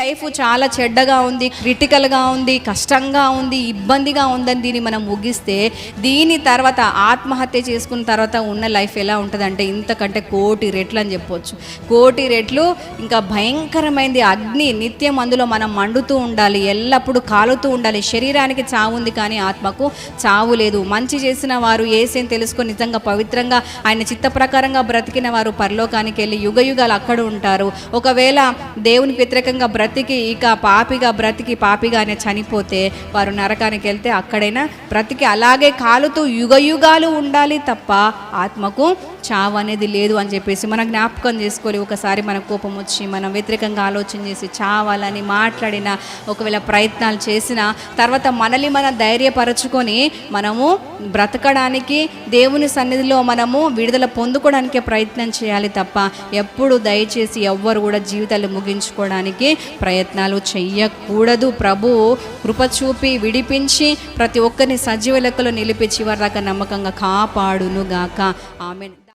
Life చాలా చెడ్డగా ఉంది, క్రిటికల్గా ఉంది, కష్టంగా ఉంది, ఇబ్బందిగా ఉందని దీన్ని మనం ముగిస్తే దీని తర్వాత ఆత్మహత్య చేసుకున్న తర్వాత ఉన్న లైఫ్ ఎలా ఉంటుందంటే ఇంతకంటే 1,000,000 రెట్లు అని చెప్పొచ్చు. 1,000,000 రెట్లు ఇంకా భయంకరమైనది. అగ్ని నిత్యం అందులో మనం మండుతూ ఉండాలి, ఎల్లప్పుడూ కాలుతూ ఉండాలి. శరీరానికి చావు ఉంది కానీ ఆత్మకు చావు లేదు. మంచి చేసిన వారు యేసుని తెలుసుకొని నిజంగా పవిత్రంగా ఆయన చిత్త ప్రకారంగా బ్రతికిన వారు పరలోకానికి వెళ్ళి యుగయుగాలు అక్కడ ఉంటారు. ఒకవేళ దేవునికి వ్యతిరేకంగా బ్రతికి ఇక పాపిగానే చనిపోతే వారు నరకానికి వెళ్తే అక్కడైనా బ్రతికి అలాగే కాలుతూ యుగయుగాలు ఉండాలి తప్ప ఆత్మకు చావు అనేది లేదు అని చెప్పేసి మనం జ్ఞాపకం చేసుకోవాలి. ఒకసారి మన కోపం వచ్చి మనం వ్యతిరేకంగా ఆలోచన చేసి చావాలని మాట్లాడిన, ఒకవేళ ప్రయత్నాలు చేసిన తర్వాత మనల్ని మనం ధైర్యపరచుకొని మనము బ్రతకడానికి దేవుని సన్నిధిలో మనము విడుదల పొందుకోవడానికే ప్రయత్నం చేయాలి తప్ప ఎప్పుడు దయచేసి ఎవ్వరు కూడా జీవితాలు ముగించుకోవడానికి ప్రయత్నాలు చెయ్యకూడదు. ప్రభు కృప చూపి విడిపించి ప్రతి ఒక్కరిని సజీవ లెక్కలో నిలిపి చివరి దాకా నమ్మకంగా కాపాడును గాక. ఆమేన్.